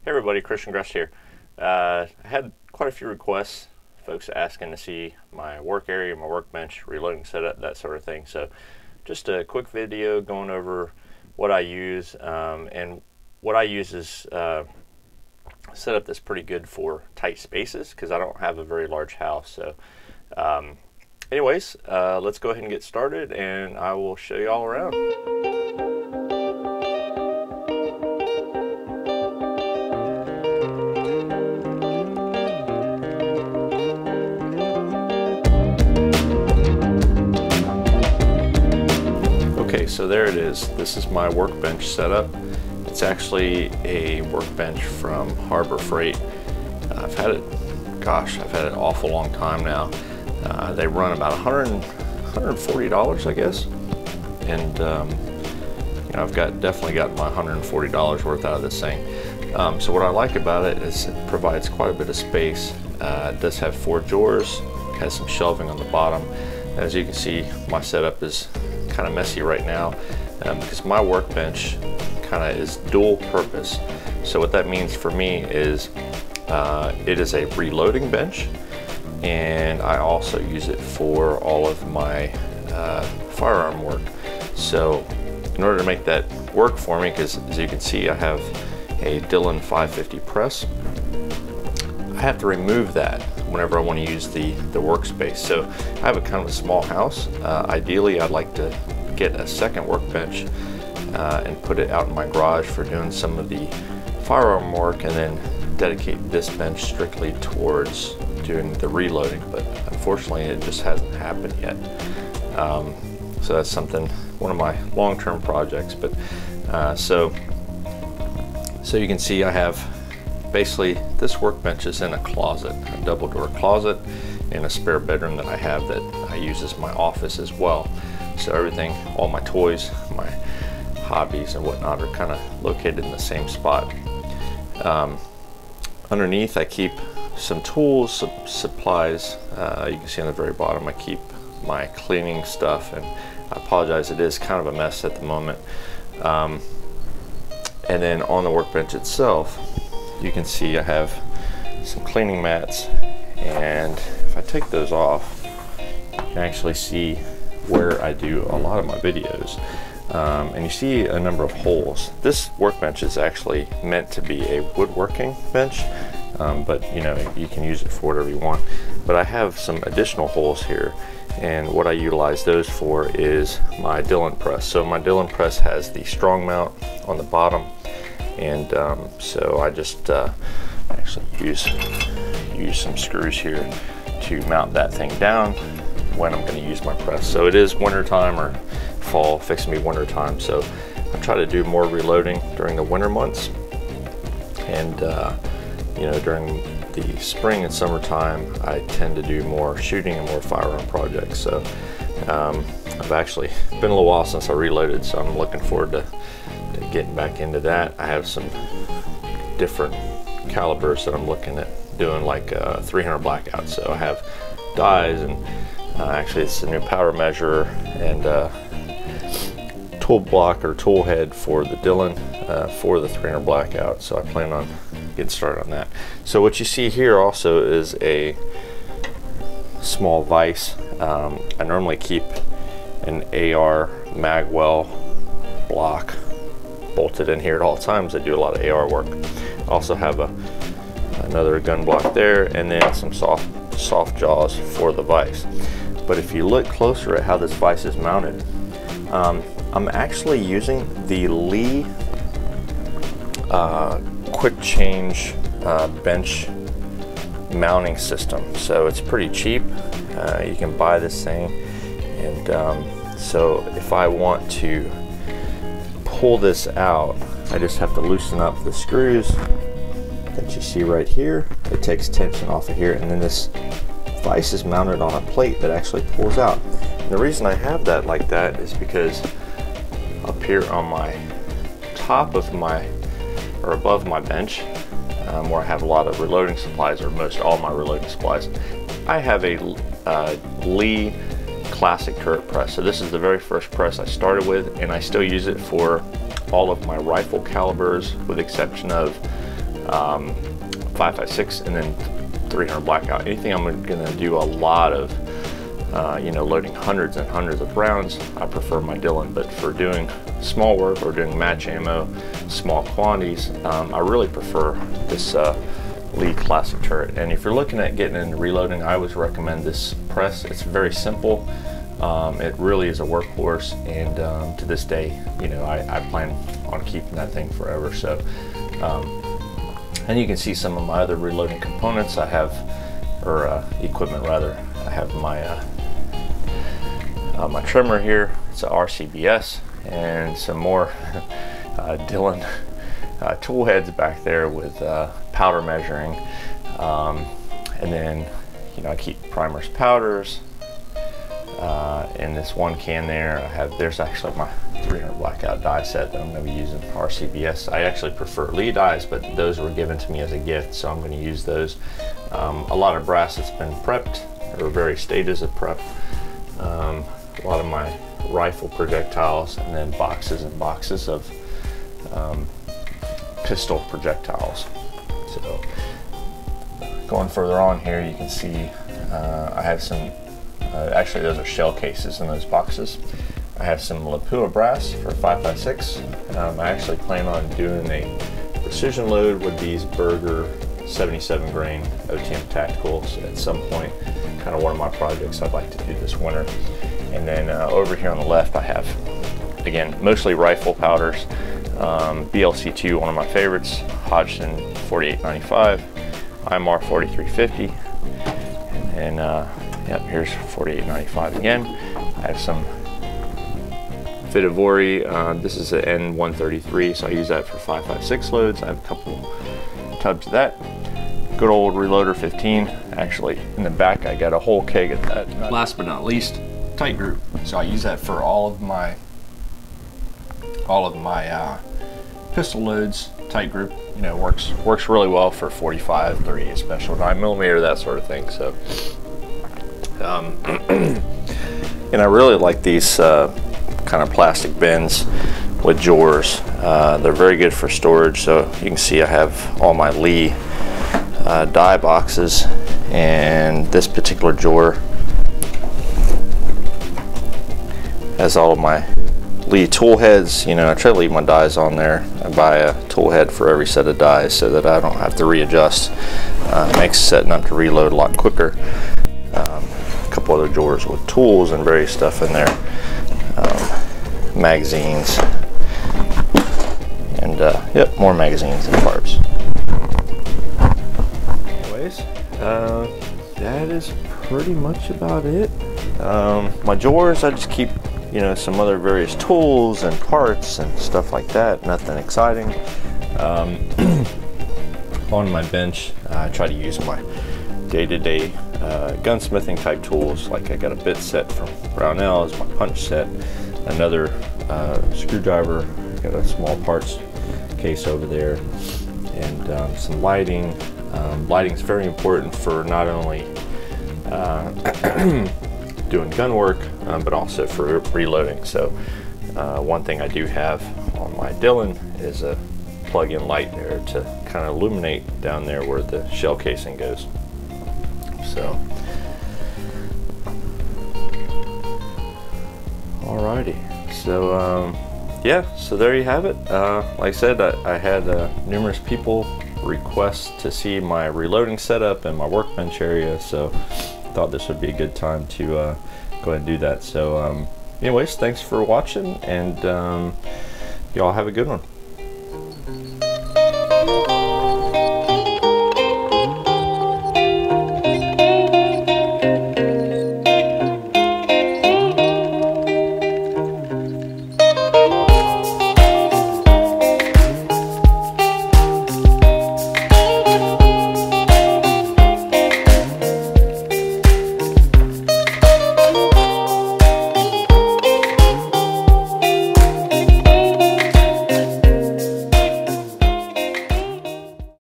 Hey everybody, Christian Grust here. I had quite a few requests, folks asking to see my work area, my workbench, reloading setup, that sort of thing. So just a quick video going over what I use, and what I use is a setup that's pretty good for tight spaces because I don't have a very large house. So anyways, let's go ahead and get started and I will show you all around. Okay, so there it is. This is my workbench setup. It's actually a workbench from Harbor Freight. I've had it an awful long time now. They run about $140, I guess. And you know, I've definitely got my $140 worth out of this thing. So what I like about it is it provides quite a bit of space. It does have 4 drawers, has some shelving on the bottom. As you can see, my setup is kind of messy right now because my workbench kind of is dual purpose. So what that means for me is it is a reloading bench, and I also use it for all of my firearm work. So in order to make that work for me, because as you can see I have a Dillon 550 press, I have to remove that whenever I want to use the workspace. So I have a kind of a small house. Ideally I'd like to get a second workbench and put it out in my garage for doing some of the firearm work, and then dedicate this bench strictly towards doing the reloading. But unfortunately it just hasn't happened yet. So that's one of my long-term projects. But so you can see I have basically this workbench is in a closet, a double door closet, in a spare bedroom that I have that I use as my office as well. So everything, all my toys, my hobbies and whatnot are kind of located in the same spot. Underneath I keep some tools, some supplies. You can see on the very bottom I keep my cleaning stuff, and I apologize, it is kind of a mess at the moment. And then on the workbench itself, you can see I have some cleaning mats, and if I take those off, you can actually see where I do a lot of my videos. And you see a number of holes. This workbench is actually meant to be a woodworking bench, but you know, you can use it for whatever you want. But I have some additional holes here, and what I utilize those for is my Dillon press. So my Dillon press has the strong mount on the bottom, and so I just actually use some screws here to mount that thing down when I'm going to use my press. So it is winter time, or fall, fixing to be winter time, so I try to do more reloading during the winter months, and you know, during the spring and summertime I tend to do more shooting and more firearm projects. So I've actually been a little while since I reloaded, so I'm looking forward to getting back into that. I have some different calibers that I'm looking at doing, like 300 blackout. So I have dies, and actually it's a new power measure and tool block or tool head for the Dillon for the 300 blackout. So I plan on getting started on that. So what you see here also is a small vise. I normally keep an AR magwell block bolted in here at all times. I do a lot of AR work. I also have another gun block there, and then some soft jaws for the vise. But if you look closer at how this vise is mounted, I'm actually using the Lee quick change bench mounting system. So it's pretty cheap. You can buy this thing, and so if I want to pull this out, I just have to loosen up the screws that you see right here. It takes tension off of here, and then this vise is mounted on a plate that actually pulls out. And the reason I have that like that is because up here on my top of my, or above my bench, where I have a lot of reloading supplies, or most all my reloading supplies, I have a Lee classic turret press. So this is the very first press I started with, and I still use it for all of my rifle calibers, with the exception of 5.56 and then 300 blackout. Anything I'm gonna do a lot of, you know, loading hundreds and hundreds of rounds, I prefer my Dillon. But for doing small work or doing match ammo, small quantities, I really prefer this Lee Classic turret. And if you're looking at getting into reloading, I always recommend this press. It's very simple. It really is a workhorse, and to this day, you know, I plan on keeping that thing forever. So, and you can see some of my other reloading components I have, or equipment rather. I have my my trimmer here. It's a RCBS, and some more Dillon tool heads back there with powder measuring, and then, you know, I keep primers, powders. In this one can there, there's actually my 300 blackout die set that I'm going to be using RCBS. I actually prefer Lee dies, but those were given to me as a gift, so I'm going to use those. A lot of brass that's been prepped, or various stages of prep. A lot of my rifle projectiles, and then boxes and boxes of pistol projectiles. So going further on here, you can see I have some, actually those are shell cases in those boxes. I have some Lapua brass for 5.56. I actually plan on doing a precision load with these Berger 77 grain OTM Tacticals at some point. Kind of one of my projects I'd like to do this winter. And then over here on the left, I have, again, mostly rifle powders. BLC2, one of my favorites, Hodgson 4895, IMR 4350, and yep, here's 4895 again. I have some Fitivori, this is an N133, so I use that for 5.56 loads. I have a couple tubs of that. Good old Reloader 15. Actually, in the back, I got a whole keg of that. Last but not least, tight group. So I use that for all of my pistol loads. Tight group, you know, works really well for 45, 38 special, 9mm, that sort of thing. So, and I really like these kind of plastic bins with drawers. They're very good for storage. So you can see I have all my Lee die boxes, and this particular drawer has all of my Lee tool heads. You know, I try to leave my dies on there. I buy a tool head for every set of dies so that I don't have to readjust. Makes setting up to reload a lot quicker. A couple other drawers with tools and various stuff in there. Magazines, and yep, more magazines and parts. Anyways, that is pretty much about it. My drawers, I just keep, you know, some other various tools and parts and stuff like that. Nothing exciting. On my bench, I try to use my day-to-day gunsmithing type tools. Like I got a bit set from Brownell's, my punch set, another screwdriver, got a small parts case over there, and some lighting. Lighting is very important for not only doing gun work, but also for reloading. So one thing I do have on my Dillon is a plug-in light there to kind of illuminate down there where the shell casing goes. So alrighty, so yeah, so there you have it. Like I said, I had numerous people request to see my reloading setup and my workbench area, so thought this would be a good time to go ahead and do that. So anyways, thanks for watching, and y'all have a good one.